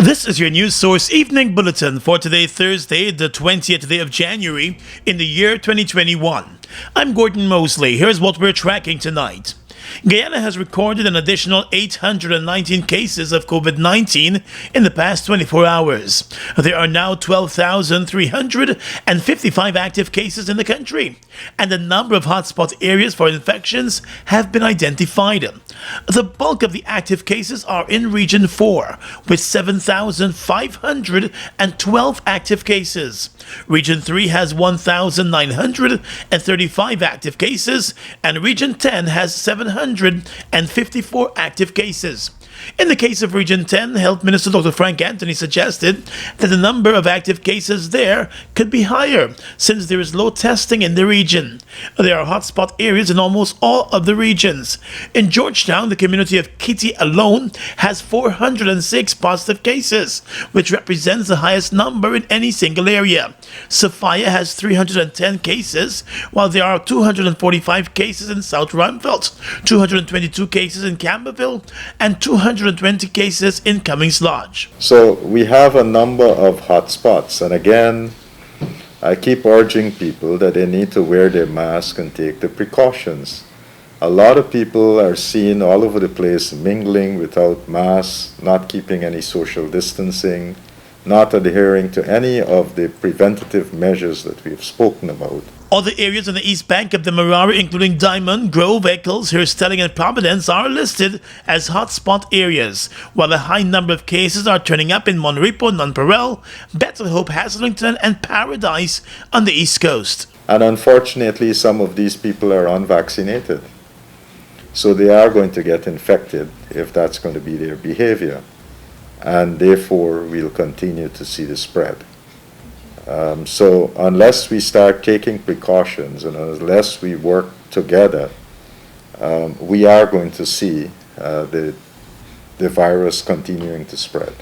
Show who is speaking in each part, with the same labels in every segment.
Speaker 1: This is your news source evening bulletin for today, Thursday, the 20th day of January in the year 2021. I'm Gordon Mosley. Here's what we're tracking tonight. Guyana has recorded an additional 819 cases of COVID-19 in the past 24 hours. There are now 12,355 active cases in the country, and a number of hotspot areas for infections have been identified. The bulk of the active cases are in Region 4, with 7,512 active cases. Region 3 has 1,935 active cases, and Region 10 has 754 active cases. In the case of Region 10, Health Minister Dr. Frank Anthony suggested that the number of active cases there could be higher since there is low testing in the region. There are hotspot areas in almost all of the regions. In Georgetown, the community of Kitty alone has 406 positive cases, which represents the highest number in any single area. Sophia has 310 cases, while there are 245 cases in South Ruimveldt, 222 cases in Camberville, and 220 cases in Cummings Lodge.
Speaker 2: So we have a number of hotspots, and again, I keep urging people that they need to wear their mask and take the precautions. A lot of people are seen all over the place mingling without masks, not keeping any social distancing, not adhering to any of the preventative measures that we've spoken about.
Speaker 1: Other areas on the east bank of the Marari, including Diamond, Grove, Eccles, Herstelling, and Providence, are listed as hotspot areas, while a high number of cases are turning up in Monrepo, Nonpareil, Better Hope, Haslington, and Paradise on the east coast.
Speaker 2: And unfortunately, some of these people are unvaccinated. So they are going to get infected if that's going to be their behavior. And therefore, we'll continue to see the spread. So unless we start taking precautions and unless we work together, we are going to see the virus continuing to spread.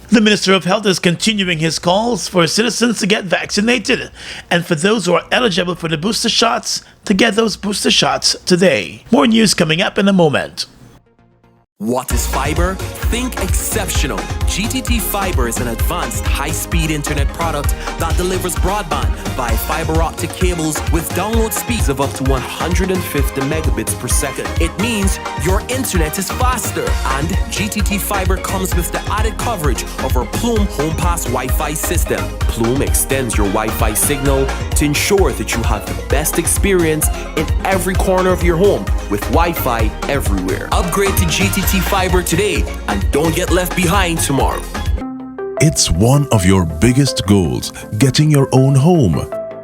Speaker 1: The Minister of Health is continuing his calls for citizens to get vaccinated, and for those who are eligible for the booster shots, to get those booster shots today. More news coming up in a moment.
Speaker 3: What is fiber? Think exceptional. GTT Fiber is an advanced high-speed internet product that delivers broadband via fiber optic cables with download speeds of up to 150 megabits per second. It means your internet is faster, and GTT Fiber comes with the added coverage of our Plume HomePass Wi-Fi system. Plume extends your Wi-Fi signal to ensure that you have the best experience in every corner of your home with Wi-Fi everywhere. Upgrade to GTT Fiber today and don't get left behind tomorrow.
Speaker 4: It's one of your biggest goals, getting your own home,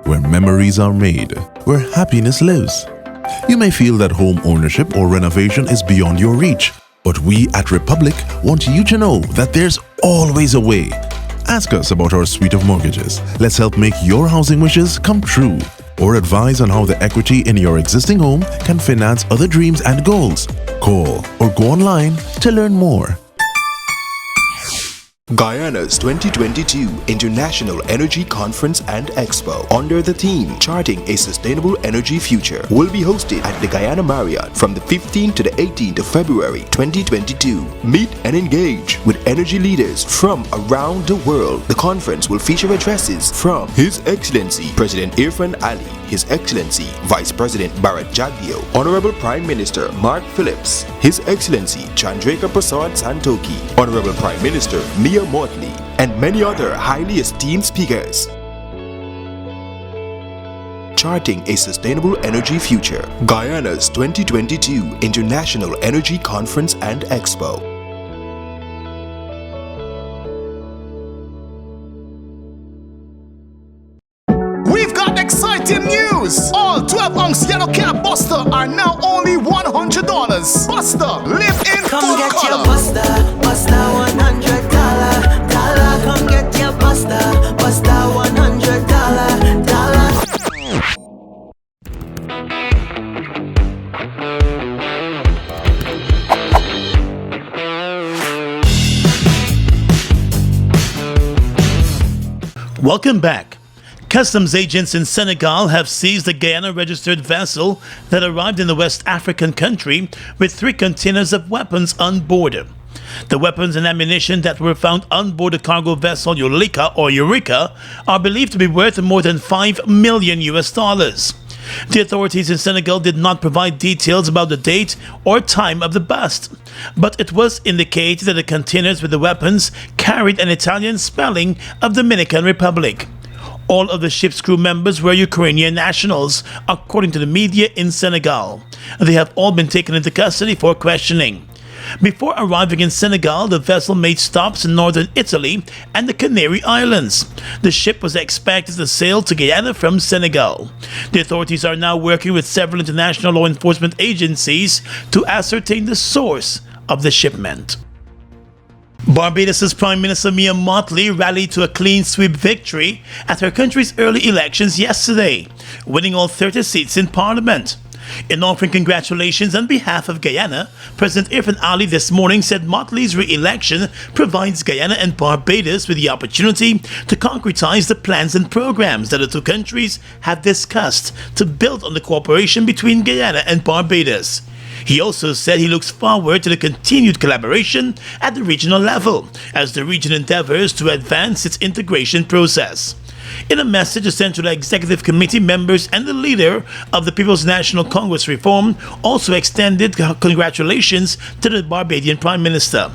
Speaker 4: where memories are made, where happiness lives. You may feel that home ownership or renovation is beyond your reach, but we at Republic want you to know that there's always a way. Ask us about our suite of mortgages. Let's help make your housing wishes come true. Or advise on how the equity in your existing home can finance other dreams and goals. Call or go online to learn more.
Speaker 5: Guyana's 2022 International Energy Conference and Expo, under the theme Charting a Sustainable Energy Future, will be hosted at the Guyana Marriott from the 15th to the 18th of February 2022. Meet and engage with energy leaders from around the world. The conference will feature addresses from His Excellency President Irfan Ali, His Excellency Vice President Bharat Jagdeo, Honorable Prime Minister Mark Phillips, His Excellency Chandrika Prasad Santoki, Honorable Prime Minister Mia Motley, and many other highly esteemed speakers. Charting a Sustainable Energy Future, Guyana's 2022 International Energy Conference and Expo.
Speaker 6: We've got exciting news! All 12-ounce yellow cab Buster are now only $100. Buster, live in
Speaker 7: Come
Speaker 6: full
Speaker 7: get
Speaker 6: color.
Speaker 7: your Buster, Buster $100. Come get your Buster, Buster $100.
Speaker 1: Welcome back. Customs agents in Senegal have seized a Guyana-registered vessel that arrived in the West African country with 3 containers of weapons on board. The weapons and ammunition that were found on board the cargo vessel Eureka are believed to be worth more than $5 million. The authorities in Senegal did not provide details about the date or time of the bust, but it was indicated that the containers with the weapons carried an Italian spelling of Dominican Republic. All of the ship's crew members were Ukrainian nationals, according to the media in Senegal. They have all been taken into custody for questioning. Before arriving in Senegal, the vessel made stops in northern Italy and the Canary Islands. The ship was expected to sail to Guyana from Senegal. The authorities are now working with several international law enforcement agencies to ascertain the source of the shipment. Barbados' Prime Minister Mia Mottley rallied to a clean sweep victory at her country's early elections yesterday, winning all 30 seats in Parliament. In offering congratulations on behalf of Guyana, President Irfan Ali this morning said Mottley's re-election provides Guyana and Barbados with the opportunity to concretize the plans and programs that the two countries have discussed to build on the cooperation between Guyana and Barbados. He also said he looks forward to the continued collaboration at the regional level as the region endeavors to advance its integration process. In a message, the Central Executive Committee members and the leader of the People's National Congress Reform also extended congratulations to the Barbadian Prime Minister.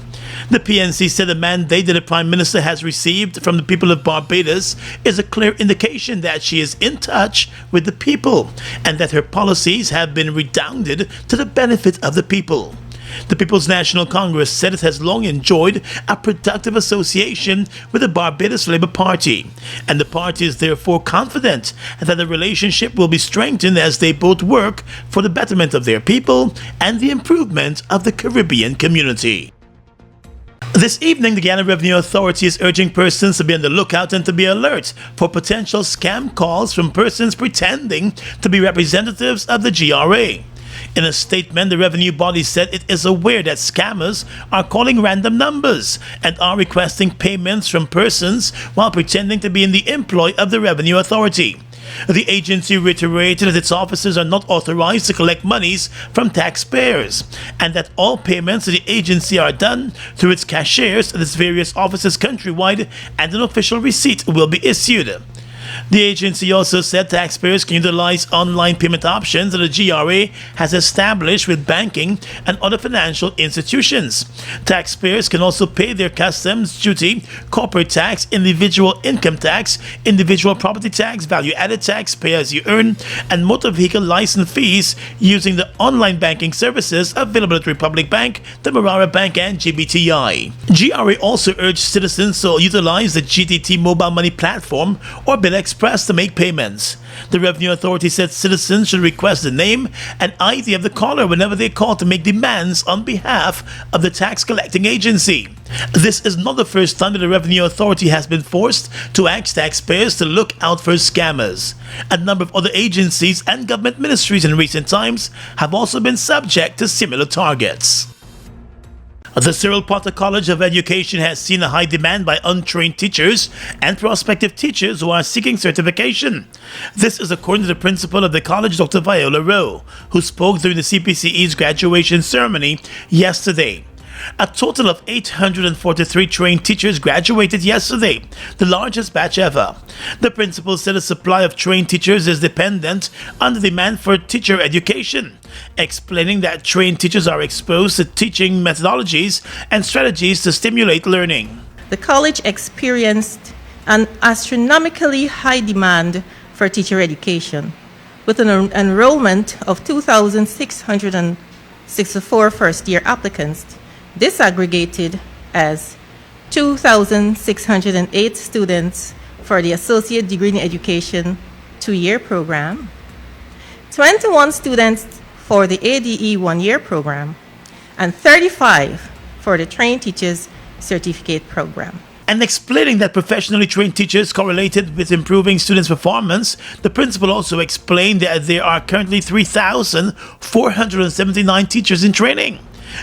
Speaker 1: The PNC said the mandate that the Prime Minister has received from the people of Barbados is a clear indication that she is in touch with the people and that her policies have been redounded to the benefit of the people. The People's National Congress said it has long enjoyed a productive association with the Barbados Labour Party, and the party is therefore confident that the relationship will be strengthened as they both work for the betterment of their people and the improvement of the Caribbean community. This evening, the Guyana Revenue Authority is urging persons to be on the lookout and to be alert for potential scam calls from persons pretending to be representatives of the GRA. In a statement, the revenue body said it is aware that scammers are calling random numbers and are requesting payments from persons while pretending to be in the employ of the Revenue Authority. The agency reiterated that its officers are not authorized to collect monies from taxpayers and that all payments to the agency are done through its cashiers at its various offices countrywide and an official receipt will be issued. The agency also said taxpayers can utilize online payment options that the GRA has established with banking and other financial institutions. Taxpayers can also pay their customs duty, corporate tax, individual income tax, individual property tax, value-added tax, pay-as-you-earn, and motor vehicle license fees using the online banking services available at Republic Bank, the Marara Bank, and GBTI. GRA also urged citizens to utilize the GTT mobile money platform or Bill Express to make payments. The Revenue Authority said citizens should request the name and ID of the caller whenever they call to make demands on behalf of the tax collecting agency. This is not the first time that the Revenue Authority has been forced to ask taxpayers to look out for scammers. A number of other agencies and government ministries in recent times have also been subject to similar targets. The Cyril Potter College of Education has seen a high demand by untrained teachers and prospective teachers who are seeking certification. This is according to the principal of the college, Dr. Viola Rowe, who spoke during the CPCE's graduation ceremony yesterday. A total of 843 trained teachers graduated yesterday, the largest batch ever. The principal said the supply of trained teachers is dependent on the demand for teacher education, explaining that trained teachers are exposed to teaching methodologies and strategies to stimulate learning.
Speaker 8: The college experienced an astronomically high demand for teacher education, with an enrollment of 2,664 first-year applicants, disaggregated as 2,608 students for the Associate Degree in Education 2-year program, 21 students for the ADE 1-year program, and 35 for the Trained Teachers Certificate program.
Speaker 1: And explaining that professionally trained teachers correlated with improving students' performance, the principal also explained that there are currently 3,479 teachers in training.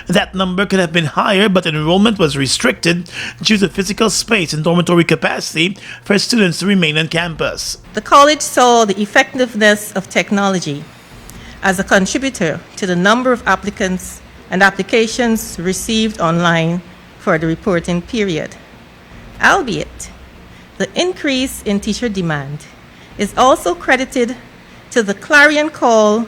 Speaker 1: That number could have been higher, but enrollment was restricted due to physical space and dormitory capacity for students to remain on campus.
Speaker 8: The college saw the effectiveness of technology as a contributor to the number of applicants and applications received online for the reporting period. Albeit, the increase in teacher demand is also credited to the clarion call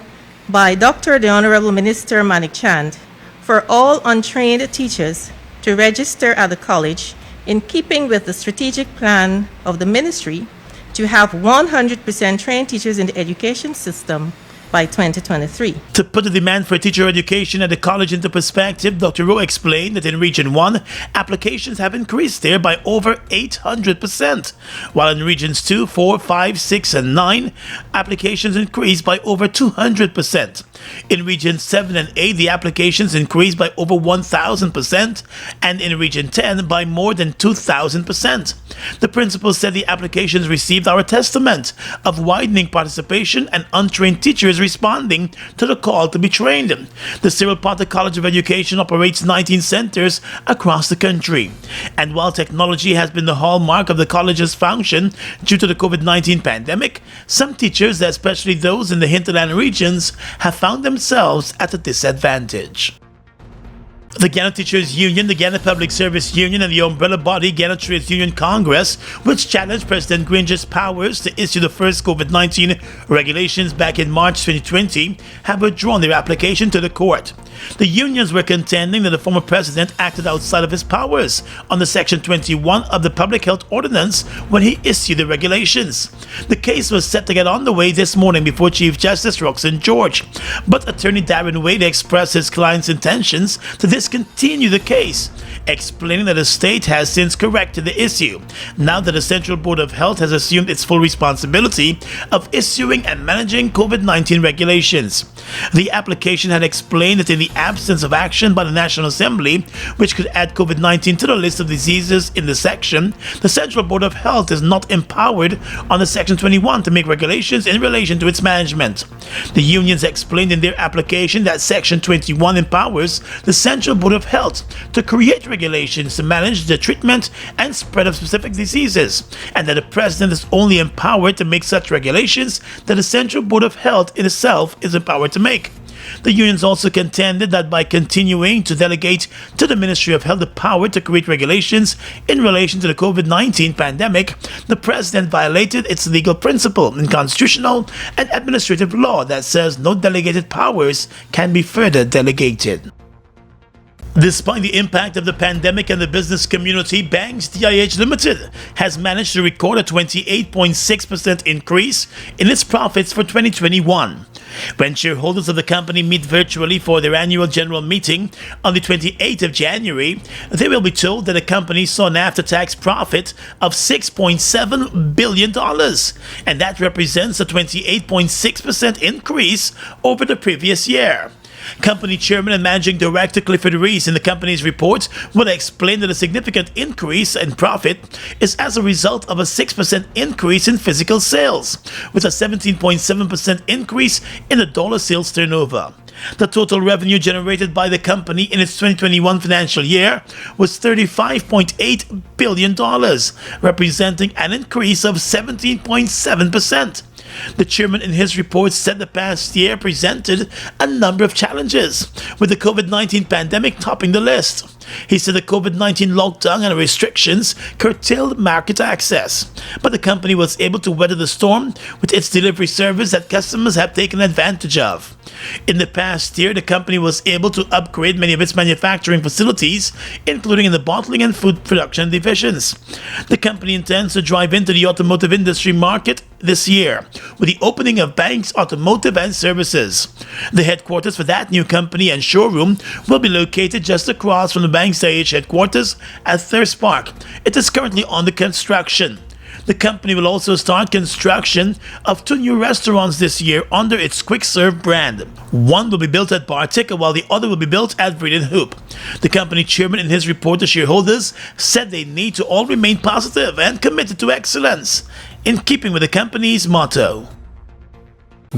Speaker 8: by Dr. the Honorable Minister Manik Chand for all untrained teachers to register at the college, in keeping with the strategic plan of the ministry to have 100% trained teachers in the education system by 2023.
Speaker 1: To put the demand for teacher education at the college into perspective, Dr. Rowe explained that in Region 1, applications have increased there by over 800%, while in Regions 2, 4, 5, 6, and 9, applications increased by over 200%. In Regions 7 and 8, the applications increased by over 1,000%, and in Region 10 by more than 2,000%. The principal said the applications received are a testament of widening participation and untrained teachers responding to the call to be trained. The Cyril Potter College of Education operates 19 centers across the country. And while technology has been the hallmark of the college's function due to the COVID-19 pandemic, some teachers, especially those in the hinterland regions, have found themselves at a disadvantage. The Guyana Teachers Union, the Guyana Public Service Union, and the umbrella body Guyana Trades Union Congress, which challenged President Granger's powers to issue the first COVID-19 regulations back in March 2020, have withdrawn their application to the court. The unions were contending that the former president acted outside of his powers under Section 21 of the Public Health Ordinance when he issued the regulations. The case was set to get underway this morning before Chief Justice Roxanne George, but attorney Darren Wade expressed his client's intentions to discontinue the case, explaining that the state has since corrected the issue, now that the Central Board of Health has assumed its full responsibility of issuing and managing COVID-19 regulations. The application had explained that in the absence of action by the National Assembly, which could add COVID-19 to the list of diseases in the section, the Central Board of Health is not empowered under Section 21 to make regulations in relation to its management. The unions explained in their application that Section 21 empowers the Central Board of Health to create regulations to manage the treatment and spread of specific diseases, and that the President is only empowered to make such regulations that the Central Board of Health in itself is empowered to make. The unions also contended that by continuing to delegate to the Ministry of Health the power to create regulations in relation to the COVID-19 pandemic, the President violated its legal principle in constitutional and administrative law that says no delegated powers can be further delegated. Despite the impact of the pandemic on the business community, Banks DIH Limited has managed to record a 28.6% increase in its profits for 2021. When shareholders of the company meet virtually for their annual general meeting on the 28th of January, they will be told that the company saw an after-tax profit of $6.7 billion, and that represents a 28.6% increase over the previous year. Company Chairman and Managing Director Clifford Rees in the company's report will explain that a significant increase in profit is as a result of a 6% increase in physical sales, with a 17.7% increase in the dollar sales turnover. The total revenue generated by the company in its 2021 financial year was $35.8 billion, representing an increase of 17.7%. The chairman in his report said the past year presented a number of challenges, with the COVID-19 pandemic topping the list. He said the COVID-19 lockdown and restrictions curtailed market access, but the company was able to weather the storm with its delivery service that customers have taken advantage of. In the past year, the company was able to upgrade many of its manufacturing facilities, including in the bottling and food production divisions. The company intends to drive into the automotive industry market this year with the opening of Banks Automotive and Services. The headquarters for that new company and showroom will be located just across from the Banks DIH headquarters at Thirst Park. It is currently under construction. The company will also start construction of 2 new restaurants this year under its Quick Serve brand. One will be built at Bartica, while the other will be built at Breeden Hoop. The company chairman in his report to shareholders said they need to all remain positive and committed to excellence, in keeping with the company's motto.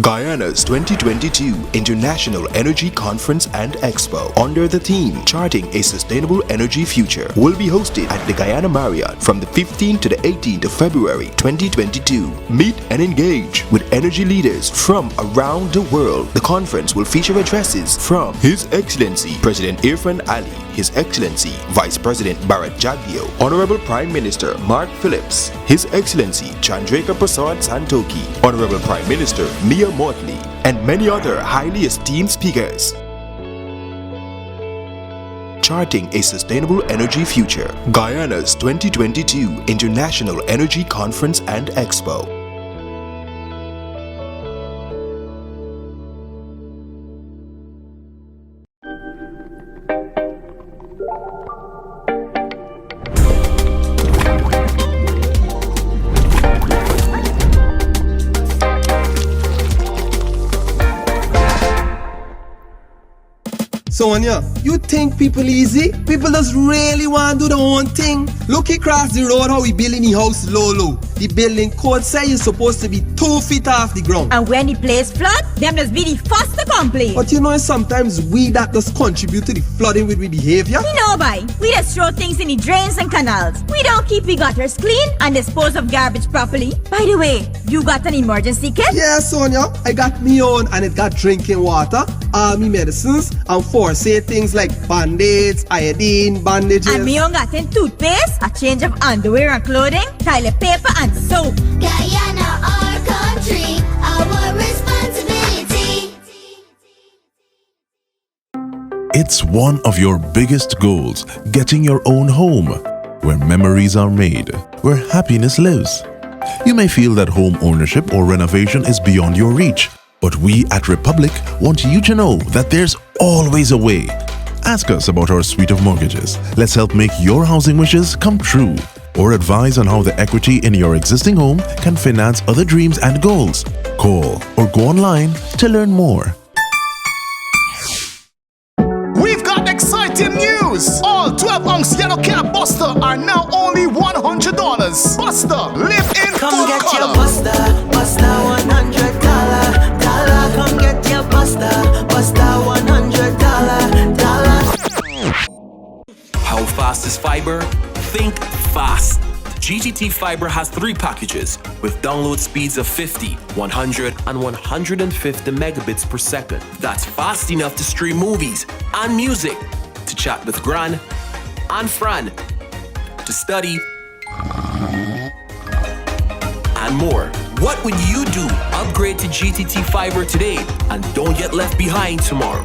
Speaker 5: Guyana's 2022 International Energy Conference and Expo under the theme Charting a Sustainable Energy Future will be hosted at the Guyana Marriott from the 15th to the 18th of February 2022. Meet and engage with energy leaders from around the world. The conference will feature addresses from His Excellency President Irfan Ali, His Excellency Vice President Bharat Jagdeo, Honorable Prime Minister Mark Phillips, His Excellency Chandrika Prasad Santoki, Honorable Prime Minister Mia Motley, and many other highly esteemed speakers. Charting a Sustainable Energy Future, Guyana's 2022 International Energy Conference and Expo.
Speaker 9: Sonia, you think people easy? People just really want to do their own thing. Look across the road how we building the house low. The building code say you're supposed to be 2 feet off the ground.
Speaker 10: And when the place flood, them just be the first to complain.
Speaker 9: But you know sometimes we that just contribute to the flooding with we behavior.
Speaker 10: You know, boy, we just throw things in the drains and canals. We don't keep the gutters clean and dispose of garbage properly. By the way, you got an emergency kit?
Speaker 9: Yeah, Sonia, I got me own and it got drinking water, army medicines, and for say things like band-aids, iodine, bandages.
Speaker 10: And me own got in toothpaste, a change of underwear and clothing, toilet paper and soap.
Speaker 11: Guyana, our country, our responsibility.
Speaker 4: It's one of your biggest goals, getting your own home, where memories are made, where happiness lives. You may feel that home ownership or renovation is beyond your reach, but we at Republic want you to know that there's always a way. Ask us about our suite of mortgages. Let's help make your housing wishes come true. Or advise on how the equity in your existing home can finance other dreams and goals. Call or go online to learn more.
Speaker 6: We've got exciting news! All 12-ounce yellow cab Buster are now only $100. Buster, live in
Speaker 7: Come
Speaker 6: full
Speaker 7: get
Speaker 6: color.
Speaker 7: your Buster, Buster $100. Come get your Buster, Buster $100.
Speaker 3: How fast is fiber? Think fast. GTT Fiber has 3 packages with download speeds of 50, 100, and 150 megabits per second. That's fast enough to stream movies and music, to chat with Gran and Fran, to study, and more. What would you do? Upgrade to GTT Fiber today and don't get left behind tomorrow.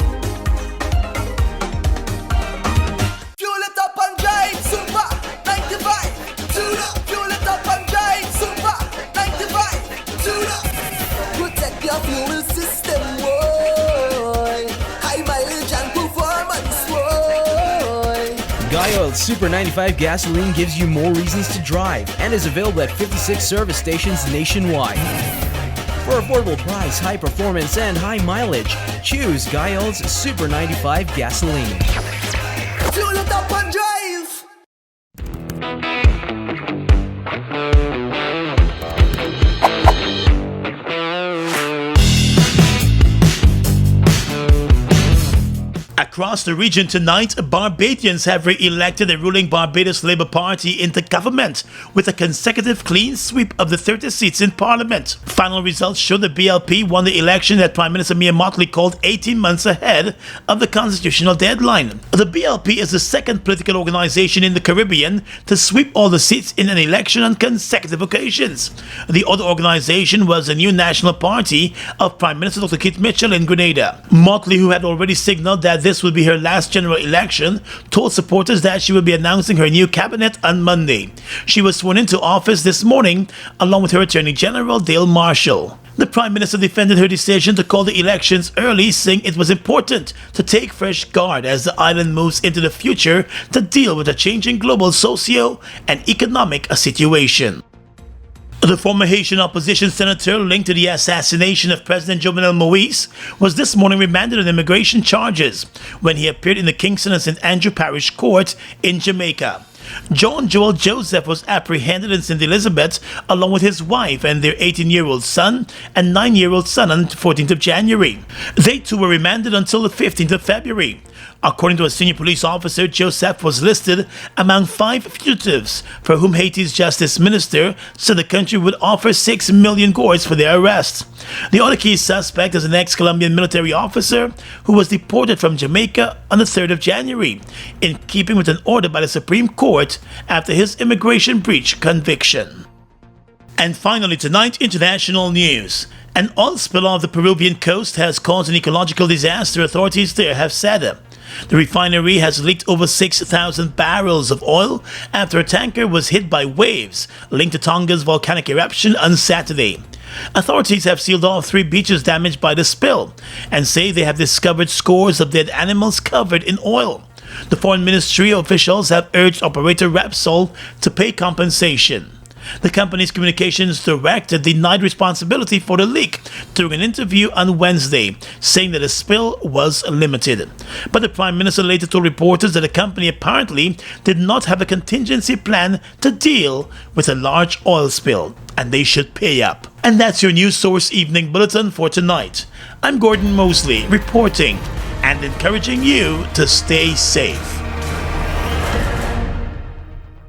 Speaker 7: Fuel it up and drive, Super 95. Tune up. Fuel it up and drive, Super 95. Tune up. Protect your fuel system, boy. High mileage and performance, boy.
Speaker 12: Guy Super 95 gasoline gives you more reasons to drive and is available at 56 service stations nationwide. For affordable price, high performance, and high mileage, choose Guy Super 95 gasoline.
Speaker 7: Fuel it up and drive.
Speaker 1: Across the region tonight, Barbadians have re-elected the ruling Barbados Labour Party into government with a consecutive clean sweep of the 30 seats in Parliament. Final results show the BLP won the election that Prime Minister Mia Motley called 18 months ahead of the constitutional deadline. The BLP is the second political organisation in the Caribbean to sweep all the seats in an election on consecutive occasions. The other organisation was the new National Party of Prime Minister Dr. Keith Mitchell in Grenada. Motley, who had already signalled that this would be her last general election, told supporters that she will be announcing her new cabinet on Monday. She was sworn into office this morning along with her Attorney General Dale Marshall. The Prime Minister defended her decision to call the elections early, saying it was important to take fresh guard as the island moves into the future to deal with a changing global socio and economic situation. The former Haitian opposition senator linked to the assassination of President Jovenel Moïse was this morning remanded on immigration charges when he appeared in the Kingston and St. Andrew Parish Court in Jamaica. John Joel Joseph was apprehended in St. Elizabeth along with his wife and their 18-year-old son and 9-year-old son on the 14th of January. They too were remanded until the 15th of February. According to a senior police officer, Joseph was listed among 5 fugitives for whom Haiti's justice minister said the country would offer 6 million gourds for their arrest. The other key suspect is an ex-Colombian military officer who was deported from Jamaica on the 3rd of January, in keeping with an order by the Supreme Court after his immigration breach conviction. And finally tonight, international news. An oil spill off the Peruvian coast has caused an ecological disaster, authorities there have said. The refinery has leaked over 6,000 barrels of oil after a tanker was hit by waves linked to Tonga's volcanic eruption on Saturday. Authorities have sealed off 3 beaches damaged by the spill and say they have discovered scores of dead animals covered in oil. The foreign ministry officials have urged operator Repsol to pay compensation. The company's communications director denied responsibility for the leak during an interview on Wednesday, saying that the spill was limited. But the Prime Minister later told reporters that the company apparently did not have a contingency plan to deal with a large oil spill, and they should pay up. And that's your News Source Evening Bulletin for tonight. I'm Gordon Mosley, reporting and encouraging you to stay safe.